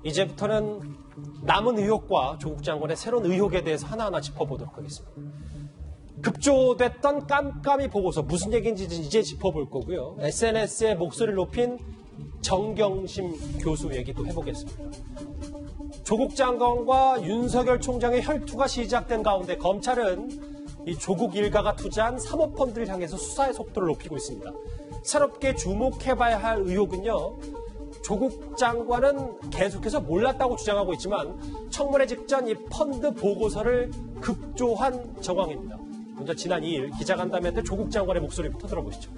이제부터는 남은 의혹과 조국 장관의 새로운 의혹에 대해서 하나하나 짚어보도록 하겠습니다. 급조됐던 깜깜이 보고서 무슨 얘기인지 이제 짚어볼 거고요. SNS에 목소리를 높인 정경심 교수 얘기도 해보겠습니다. 조국 장관과 윤석열 총장의 혈투가 시작된 가운데 검찰은 이 조국 일가가 투자한 사모펀드를 향해서 수사의 속도를 높이고 있습니다. 새롭게 주목해봐야 할 의혹은요. 조국 장관은 계속해서 몰랐다고 주장하고 있지만 청문회 직전 이 펀드 보고서를 급조한 정황입니다. 먼저 지난 2일 기자간담회 때 조국 장관의 목소리부터 들어보시죠.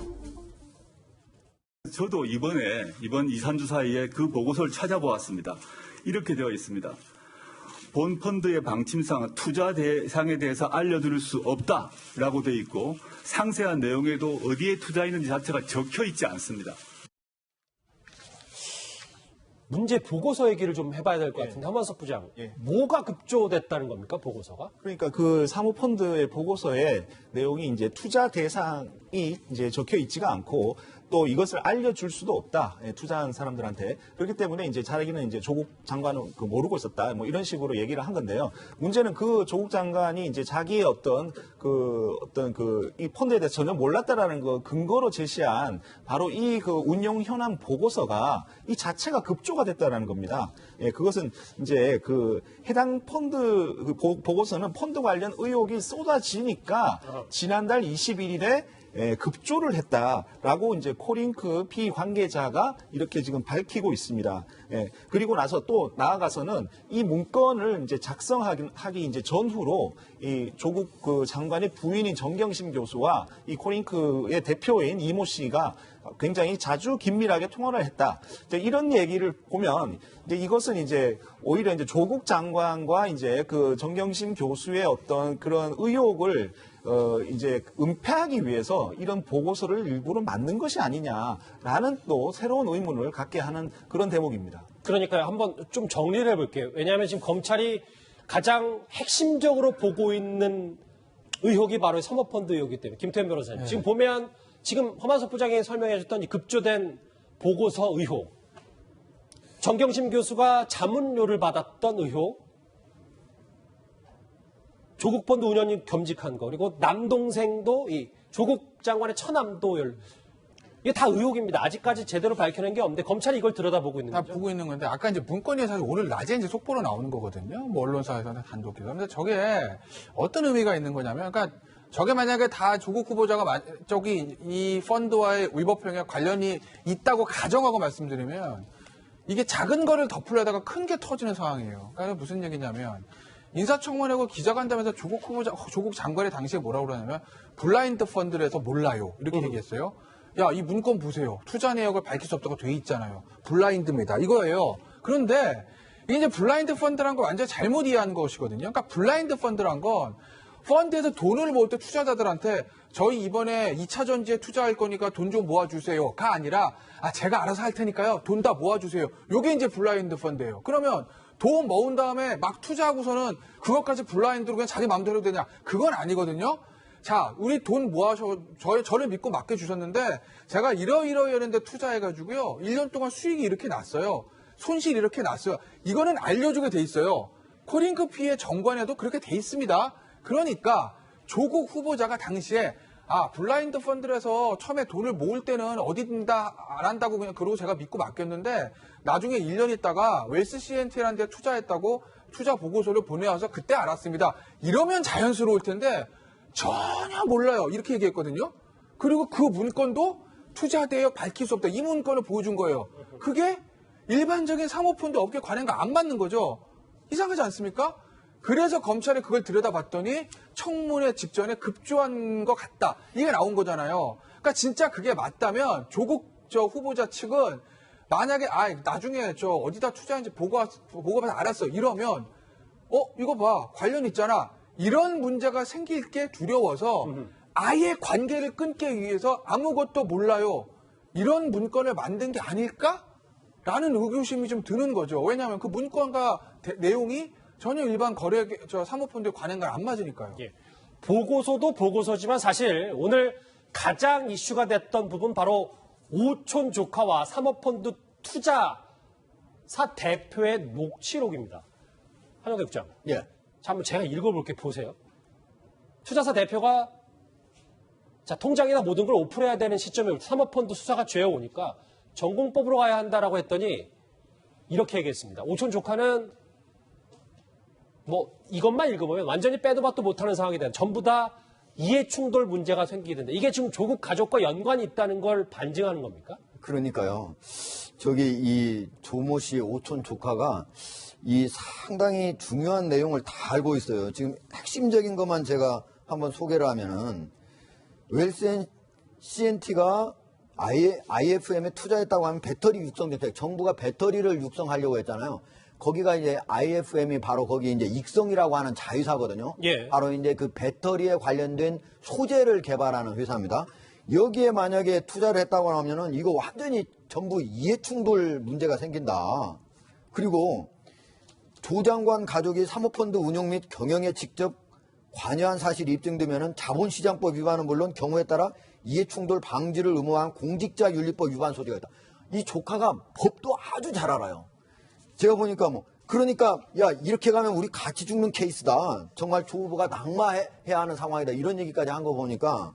저도 이번 2, 3주 사이에 그 보고서를 찾아보았습니다. 이렇게 되어 있습니다. 본 펀드의 방침상 투자 대상에 대해서 알려드릴 수 없다라고 되어 있고 상세한 내용에도 어디에 투자했는지 자체가 적혀 있지 않습니다. 문제 보고서 얘기를 좀 해봐야 될 것 같은데 한만석 부장, 뭐가 급조됐다는 겁니까, 보고서가? 그러니까 그 사모펀드의 보고서에 내용이 이제 투자 대상이 이제 적혀 있지가 않고 또 이것을 알려줄 수도 없다. 투자한 사람들한테. 그렇기 때문에 이제 자기는 이제 조국 장관은 모르고 있었다. 뭐 이런 식으로 얘기를 한 건데요. 문제는 그 조국 장관이 이제 자기의 이 펀드에 대해서 전혀 몰랐다라는 그 근거로 제시한 바로 이 그 운용 현황 보고서가 이 자체가 급조가 됐다라는 겁니다. 예, 그것은 이제 그 해당 펀드 그 보고서는 펀드 관련 의혹이 쏟아지니까 지난달 21일에 급조를 했다라고 이제 코링크 피 관계자가 이렇게 지금 밝히고 있습니다. 그리고 나서 또 나아가서는 이 문건을 이제 작성하기 이제 전후로 이 조국 그 장관의 부인인 정경심 교수와 이 코링크의 대표인 이모 씨가 굉장히 자주 긴밀하게 통화를 했다. 이런 얘기를 보면 이제 이것은 이제 오히려 이제 조국 장관과 이제 그 정경심 교수의 어떤 그런 의혹을 이제 은폐하기 위해서 이런 보고서를 일부러 만든 것이 아니냐라는 또 새로운 의문을 갖게 하는 그런 대목입니다. 그러니까요. 한번 좀 정리를 해볼게요. 왜냐하면 지금 검찰이 가장 핵심적으로 보고 있는 의혹이 바로 사모펀드 의혹이기 때문에. 김태현 변호사님. 지금 보면 지금 허만석 부장이 설명해 줬던 이 급조된 보고서 의혹, 정경심 교수가 자문료를 받았던 의혹, 조국 펀드 운영이 겸직한 거, 그리고 남동생도 이 조국 장관의 처남도열, 이게 다 의혹입니다. 아직까지 제대로 밝혀낸 게 없는데 검찰이 이걸 들여다보고 있는 거죠. 다 보고 있는 건데 아까 이제 문건이 사실 오늘 낮에 이제 속보로 나오는 거거든요. 뭐 언론사에서는 단독 기사. 근데 저게 어떤 의미가 있는 거냐면, 그러니까 저게 만약에 다 조국 후보자가 저기 이 펀드와의 위법행위와 관련이 있다고 가정하고 말씀드리면 이게 작은 거를 덮으려다가 큰 게 터지는 상황이에요. 그러니까 무슨 얘기냐면 인사청문회고 기자간담회에서 조국 장관이 당시에 뭐라고 그러냐면 블라인드 펀드에서 몰라요. 이렇게 얘기했어요. 야, 이 문건 보세요. 투자 내역을 밝힐 수 없다고 돼 있잖아요. 블라인드입니다. 이거예요. 그런데 이게 이제 블라인드 펀드란 걸 완전히 잘못 이해한 것이거든요. 그러니까 블라인드 펀드란 건 펀드에서 돈을 모을 때 투자자들한테 저희 이번에 2차 전지에 투자할 거니까 돈 좀 모아주세요가 아니라 제가 알아서 할 테니까요. 돈 다 모아주세요. 요게 이제 블라인드 펀드예요. 그러면 돈 모은 다음에 막 투자하고서는 그것까지 블라인드로 그냥 자기 마음대로 해도 되냐? 그건 아니거든요. 자, 우리 돈 모아서 저를 믿고 맡겨주셨는데 제가 이러이러이런데 투자해가지고요. 1년 동안 수익이 이렇게 났어요. 손실이 이렇게 났어요. 이거는 알려주게 돼 있어요. 코링크 피의 정관에도 그렇게 돼 있습니다. 그러니까 조국 후보자가 당시에 블라인드 펀드에서 처음에 돈을 모을 때는 어딘다 안 한다고 그냥 그러고 제가 믿고 맡겼는데 나중에 1년 있다가 웰스 CNT라는 데 투자했다고 투자 보고서를 보내와서 그때 알았습니다. 이러면 자연스러울 텐데 전혀 몰라요. 이렇게 얘기했거든요. 그리고 그 문건도 투자 대역 밝힐 수 없다. 이 문건을 보여준 거예요. 그게 일반적인 사모펀드 업계 관행과 안 맞는 거죠. 이상하지 않습니까? 그래서 검찰이 그걸 들여다봤더니 청문회 직전에 급조한 것 같다. 이게 나온 거잖아요. 그러니까 진짜 그게 맞다면 조국 후보자 측은 만약에 나중에 어디다 투자했는지 보고받아 알았어. 이러면 이거 봐. 관련 있잖아. 이런 문제가 생길 게 두려워서 아예 관계를 끊기 위해서 아무것도 몰라요. 이런 문건을 만든 게 아닐까라는 의구심이 좀 드는 거죠. 왜냐하면 그 문건과 내용이 전혀 일반 거래 사모펀드 관행과 안 맞으니까요. 예. 보고서도 보고서지만 사실 오늘 가장 이슈가 됐던 부분 바로 오촌 조카와 사모펀드 투자사 대표의 녹취록입니다. 한영대 국장. 예. 자, 한번 제가 읽어볼게 보세요. 투자사 대표가 자, 통장이나 모든 걸 오픈해야 되는 시점에 사모펀드 수사가 죄어오니까 전공법으로 가야 한다라고 했더니 이렇게 얘기했습니다. 오촌 조카는 뭐 이것만 읽으면 완전히 빼도 박도 못하는 상황이 된다. 전부 다 이해충돌 문제가 생기게 된다. 이게 지금 조국 가족과 연관이 있다는 걸 반증하는 겁니까? 그러니까요. 저기 이 조모 씨 오촌 조카가 이 상당히 중요한 내용을 다 알고 있어요. 지금 핵심적인 것만 제가 한번 소개를 하면은 웰스 CNT가 IFM에 투자했다고 하면 배터리 육성 대책, 정부가 배터리를 육성하려고 했잖아요. 거기가 이제 IFM이 바로 거기 이제 익성이라고 하는 자회사거든요. 예. 바로 이제 그 배터리에 관련된 소재를 개발하는 회사입니다. 여기에 만약에 투자를 했다고 하면은 이거 완전히 전부 이해충돌 문제가 생긴다. 그리고 조 장관 가족이 사모펀드 운영 및 경영에 직접 관여한 사실이 입증되면은 자본시장법 위반은 물론 경우에 따라 이해충돌 방지를 의무화한 공직자윤리법 위반 소지가 있다. 이 조카가 법도 아주 잘 알아요. 제가 보니까 그러니까 야 이렇게 가면 우리 같이 죽는 케이스다. 정말 조 후보가 낙마해야 하는 상황이다. 이런 얘기까지 한 거 보니까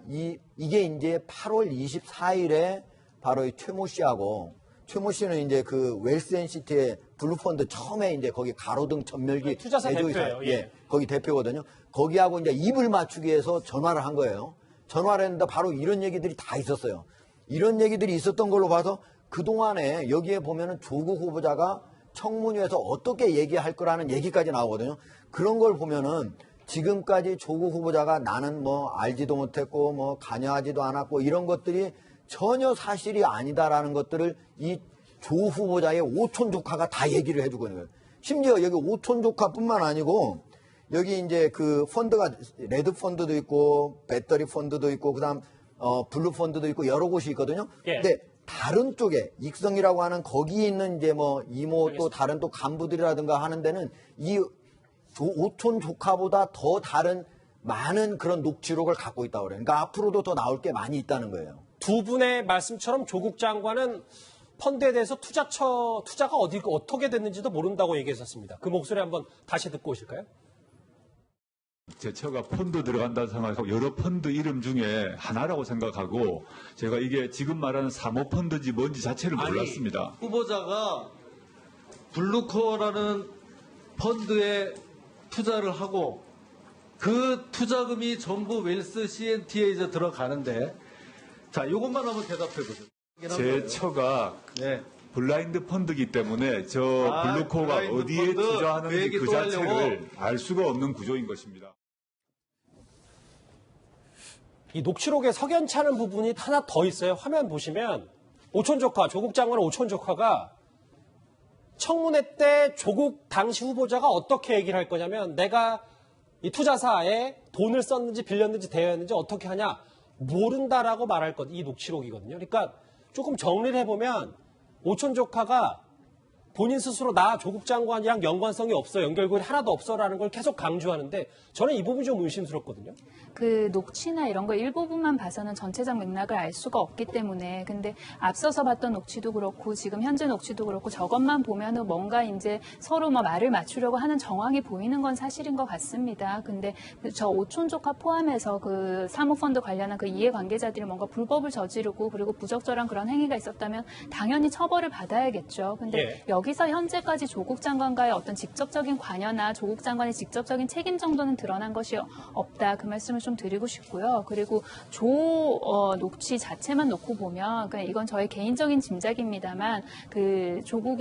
이게 이제 8월 24일에 바로 이 최모 씨하고 최모 씨는 이제 그 웰스 NCT의 블루펀드 처음에 이제 거기 가로등 전멸기 투자사 대조이사, 대표예요. 예. 거기 대표거든요. 거기하고 이제 입을 맞추기 위해서 전화를 한 거예요. 전화를 했는데 바로 이런 얘기들이 다 있었어요. 이런 얘기들이 있었던 걸로 봐서 그동안에 여기에 보면은 조국 후보자가 청문회에서 어떻게 얘기할 거라는 얘기까지 나오거든요. 그런 걸 보면은 지금까지 조국 후보자가 나는 알지도 못했고 관여하지도 않았고 이런 것들이 전혀 사실이 아니다라는 것들을 이 조 후보자의 오촌 조카가 다 얘기를 해주고 있는 거예요. 심지어 여기 오촌 조카뿐만 아니고 여기 이제 그 펀드가 레드 펀드도 있고 배터리 펀드도 있고 그다음 블루 펀드도 있고 여러 곳이 있거든요. 예. 근데 다른 쪽에 익성이라고 하는 거기 있는 이제 이모 또 다른 또 간부들이라든가 하는 데는 이 오촌 조카보다 더 다른 많은 그런 녹취록을 갖고 있다고 그래요. 그러니까 앞으로도 더 나올 게 많이 있다는 거예요. 두 분의 말씀처럼 조국 장관은 펀드에 대해서 투자가 어떻게 됐는지도 모른다고 얘기했었습니다. 그 목소리 한번 다시 듣고 오실까요? 제 처가 펀드 들어간다는 생각하고 여러 펀드 이름 중에 하나라고 생각하고 제가 이게 지금 말하는 사모펀드인지 뭔지 자체를 몰랐습니다. 후보자가 블루코어라는 펀드에 투자를 하고 그 투자금이 전부 웰스 CNT에 이제 들어가는데 자, 이것만 한번 대답해 보세요. 제 처가 네. 블라인드 펀드이기 때문에 저 블루코어가 블라인드 어디에 펀드 그 투자하는지 얘기 그 또 하려고. 자체를 알 수가 없는 구조인 것입니다. 이 녹취록에 석연찮은 부분이 하나 더 있어요. 화면 보시면 오촌 조카, 조국 장관 오촌 조카가 청문회 때 조국 당시 후보자가 어떻게 얘기를 할 거냐면 내가 이 투자사에 돈을 썼는지 빌렸는지 대여했는지 어떻게 하냐 모른다라고 말할 것. 이 녹취록이거든요. 그러니까 조금 정리를 해보면 오촌 조카가 본인 스스로 나 조국 장관이랑 연관성이 없어, 연결고리 하나도 없어라는 걸 계속 강조하는데 저는 이 부분이 좀 의심스럽거든요. 그 녹취나 이런 거 일부분만 봐서는 전체적 맥락을 알 수가 없기 때문에 근데 앞서서 봤던 녹취도 그렇고 지금 현재 녹취도 그렇고 저것만 보면은 뭔가 이제 서로 말을 맞추려고 하는 정황이 보이는 건 사실인 것 같습니다. 근데 저 오촌 조카 포함해서 그 사모펀드 관련한 그 이해관계자들이 뭔가 불법을 저지르고 그리고 부적절한 그런 행위가 있었다면 당연히 처벌을 받아야겠죠. 근데 여기서 현재까지 조국 장관과의 어떤 직접적인 관여나 조국 장관의 직접적인 책임 정도는 드러난 것이 없다. 그 말씀을 좀 드리고 싶고요. 그리고 녹취 자체만 놓고 보면 그냥 이건 저의 개인적인 짐작입니다만 그 조국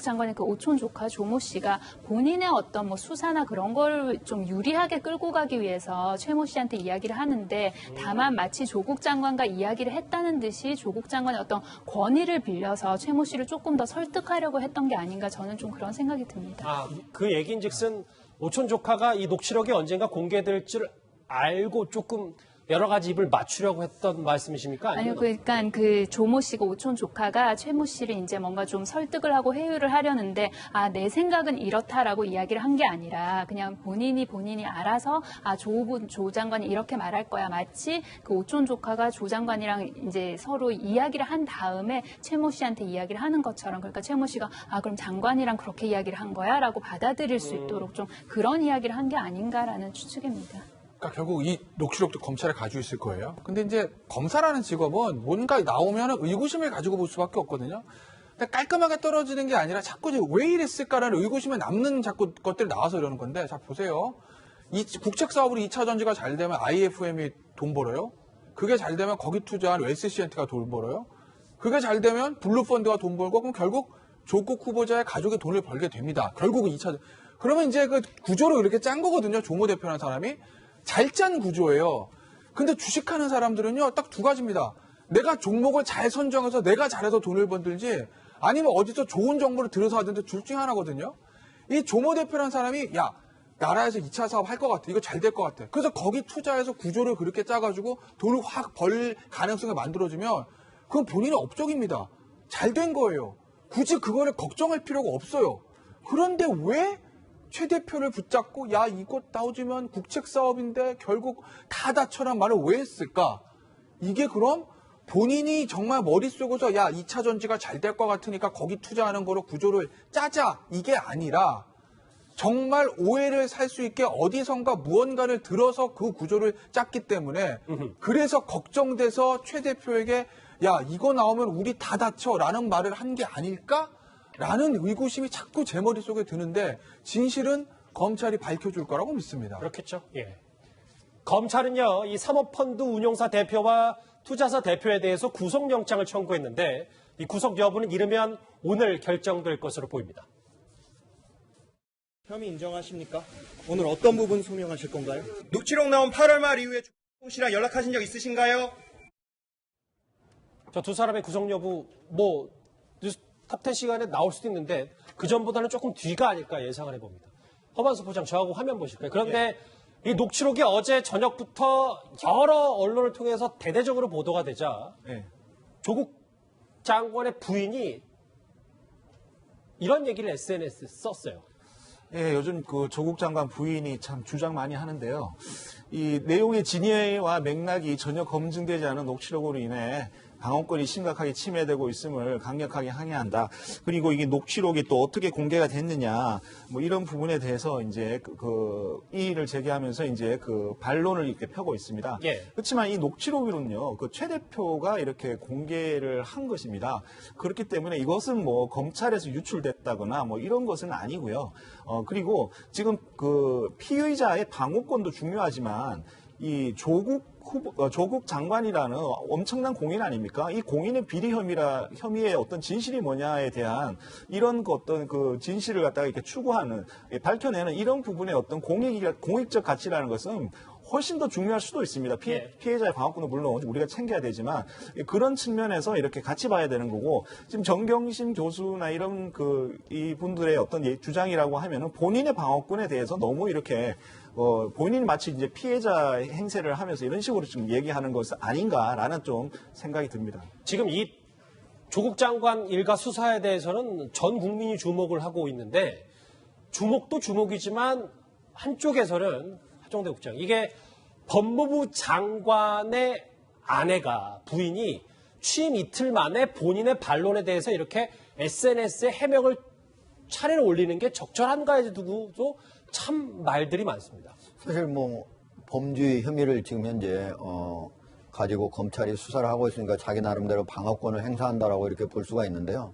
장관의 그 오촌 조카 조모 씨가 본인의 어떤 수사나 그런 걸 좀 유리하게 끌고 가기 위해서 최모 씨한테 이야기를 하는데 다만 마치 조국 장관과 이야기를 했다는 듯이 조국 장관의 어떤 권위를 빌려서 최모 씨를 조금 더 설득하려고 했던 게 아닌가 저는 좀 그런 생각이 듭니다. 그 얘기인즉슨 오촌 조카가 이 녹취록이 언젠가 공개될 줄 알고 조금 여러 가지 입을 맞추려고 했던 말씀이십니까? 아니요, 그러니까 그 조모 씨가 오촌 조카가 최모 씨를 이제 뭔가 좀 설득을 하고 회유를 하려는데 내 생각은 이렇다라고 이야기를 한 게 아니라 그냥 본인이 알아서 조 장관이 이렇게 말할 거야. 마치 그 오촌 조카가 조 장관이랑 이제 서로 이야기를 한 다음에 최모 씨한테 이야기를 하는 것처럼 그러니까 최모 씨가 그럼 장관이랑 그렇게 이야기를 한 거야라고 받아들일 수 있도록 좀 그런 이야기를 한 게 아닌가라는 추측입니다. 그러니까 결국 이 녹취록도 검찰에 가지고 있을 거예요. 근데 이제 검사라는 직업은 뭔가 나오면 의구심을 가지고 볼 수밖에 없거든요. 근데 깔끔하게 떨어지는 게 아니라 자꾸 이제 왜 이랬을까라는 의구심에 남는 자꾸 것들이 나와서 이러는 건데, 자 보세요. 이 국책 사업으로 2차 전지가 잘 되면 IFM이 돈 벌어요. 그게 잘 되면 거기 투자한 웰스시엔트가 돈 벌어요. 그게 잘 되면 블루펀드가 돈 벌고 그럼 결국 조국 후보자의 가족이 돈을 벌게 됩니다. 결국은 2차 그러면 이제 그 구조로 이렇게 짠 거거든요. 조모 대표라는 사람이. 잘 짠 구조예요. 근데 주식하는 사람들은요, 딱 두 가지입니다. 내가 종목을 잘 선정해서 내가 잘해서 돈을 번들지, 아니면 어디서 좋은 정보를 들어서 하든지 둘 중에 하나거든요. 이 조모 대표라는 사람이, 나라에서 2차 사업 할 것 같아. 이거 잘 될 것 같아. 그래서 거기 투자해서 구조를 그렇게 짜가지고 돈을 확 벌 가능성을 만들어주면, 그건 본인의 업적입니다. 잘 된 거예요. 굳이 그거를 걱정할 필요가 없어요. 그런데 왜 최 대표를 붙잡고 이거 나오지면 국책 사업인데 결국 다 다쳐란 말을 왜 했을까? 이게 그럼 본인이 정말 머릿속에서 2차 전지가 잘 될 것 같으니까 거기 투자하는 거로 구조를 짜자 이게 아니라 정말 오해를 살 수 있게 어디선가 무언가를 들어서 그 구조를 짰기 때문에 그래서 걱정돼서 최 대표에게 이거 나오면 우리 다 다쳐라는 말을 한 게 아닐까? 라는 의구심이 자꾸 제 머릿속에 드는데 진실은 검찰이 밝혀줄 거라고 믿습니다. 그렇겠죠. 예. 검찰은요, 이 사모펀드 운용사 대표와 투자사 대표에 대해서 구속영장을 청구했는데 이 구속 여부는 이르면 오늘 결정될 것으로 보입니다. 혐의 인정하십니까? 오늘 어떤 부분 소명하실 건가요? 녹취록 나온 8월 말 이후에 조모 씨랑 연락하신 적 있으신가요? 저 두 사람의 구속 여부 탑10 시간에 나올 수도 있는데 그 전보다는 조금 뒤가 아닐까 예상을 해봅니다. 허반수 부장 저하고 화면 보실까요? 그런데 이 녹취록이 어제 저녁부터 여러 언론을 통해서 대대적으로 보도가 되자 조국 장관의 부인이 이런 얘기를 SNS에 썼어요. 예, 요즘 그 조국 장관 부인이 참 주장 많이 하는데요. 이 내용의 진위와 맥락이 전혀 검증되지 않은 녹취록으로 인해 방어권이 심각하게 침해되고 있음을 강력하게 항의한다. 그리고 이게 녹취록이 또 어떻게 공개가 됐느냐, 이런 부분에 대해서 이제 이의를 제기하면서 이제 반론을 이렇게 펴고 있습니다. 예. 그렇지만 이 녹취록으로는요, 최 대표가 이렇게 공개를 한 것입니다. 그렇기 때문에 이것은 검찰에서 유출됐다거나 이런 것은 아니고요. 그리고 지금 피의자의 방어권도 중요하지만 이 조국 장관이라는 엄청난 공인 아닙니까? 이 공인의 비리 혐의의 어떤 진실이 뭐냐에 대한 이런 어떤 진실을 갖다가 이렇게 추구하는, 밝혀내는 이런 부분의 어떤 공익적 가치라는 것은 훨씬 더 중요할 수도 있습니다. 피해자의 방어권도 물론 우리가 챙겨야 되지만 그런 측면에서 이렇게 같이 봐야 되는 거고, 지금 정경심 교수나 이런 이 분들의 어떤 주장이라고 하면은 본인의 방어권에 대해서 너무 이렇게 본인이 마치 이제 피해자 행세를 하면서 이런 식으로 좀 얘기하는 것은 아닌가라는 좀 생각이 듭니다. 지금 이 조국 장관 일가 수사에 대해서는 전 국민이 주목을 하고 있는데 주목도 주목이지만 한쪽에서는 하정대 국장 이게 법무부 장관의 아내가 부인이 취임 이틀 만에 본인의 반론에 대해서 이렇게 SNS에 해명을 차례를 올리는 게 적절한가에 두고도 참 말들이 많습니다. 사실 범죄 혐의를 지금 현재 가지고 검찰이 수사를 하고 있으니까 자기 나름대로 방어권을 행사한다라고 이렇게 볼 수가 있는데요.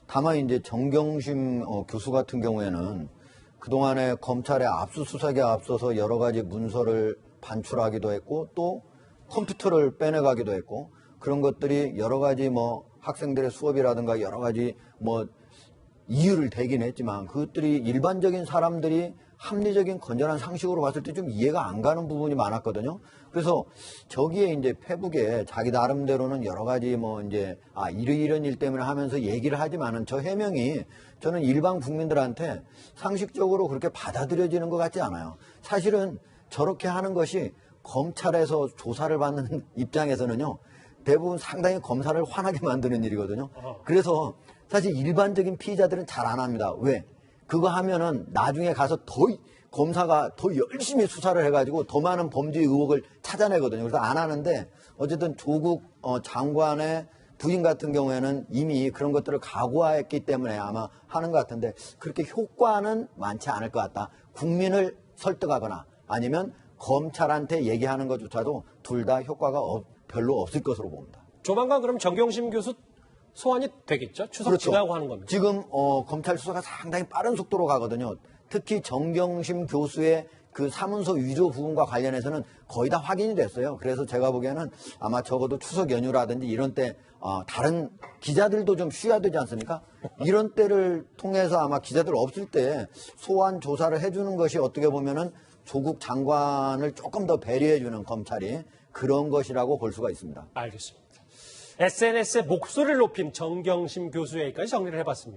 다만 이제 정경심 교수 같은 경우에는 그동안에 검찰의 압수수색에 앞서서 여러 가지 문서를 반출하기도 했고 또 컴퓨터를 빼내가기도 했고 그런 것들이 여러 가지 학생들의 수업이라든가 여러 가지 이유를 대긴 했지만 그것들이 일반적인 사람들이 합리적인 건전한 상식으로 봤을 때 좀 이해가 안 가는 부분이 많았거든요. 그래서 저기에 이제 페북에 자기 나름대로는 여러 가지 이런 일 때문에 하면서 얘기를 하지만은 저 해명이 저는 일반 국민들한테 상식적으로 그렇게 받아들여지는 것 같지 않아요. 사실은 저렇게 하는 것이 검찰에서 조사를 받는 입장에서는요, 대부분 상당히 검사를 화나게 만드는 일이거든요. 그래서 사실 일반적인 피의자들은 잘 안 합니다. 왜? 그거 하면은 나중에 가서 검사가 더 열심히 수사를 해가지고 더 많은 범죄 의혹을 찾아내거든요. 그래서 안 하는데 어쨌든 조국 장관의 부인 같은 경우에는 이미 그런 것들을 각오했기 때문에 아마 하는 것 같은데 그렇게 효과는 많지 않을 것 같다. 국민을 설득하거나 아니면 검찰한테 얘기하는 것조차도 둘 다 효과가 별로 없을 것으로 봅니다. 조만간 그럼 정경심 교수 소환이 되겠죠? 추석 지나고 하는 겁니다. 지금 검찰 수사가 상당히 빠른 속도로 가거든요. 특히 정경심 교수의 그 사문서 위조 부분과 관련해서는 거의 다 확인이 됐어요. 그래서 제가 보기에는 아마 적어도 추석 연휴라든지 이런 때 다른 기자들도 좀 쉬어야 되지 않습니까? 이런 때를 통해서 아마 기자들 없을 때 소환 조사를 해주는 것이 어떻게 보면은 조국 장관을 조금 더 배려해주는 검찰이 그런 것이라고 볼 수가 있습니다. 알겠습니다. SNS에 목소리를 높인 정경심 교수 얘기까지 정리를 해봤습니다.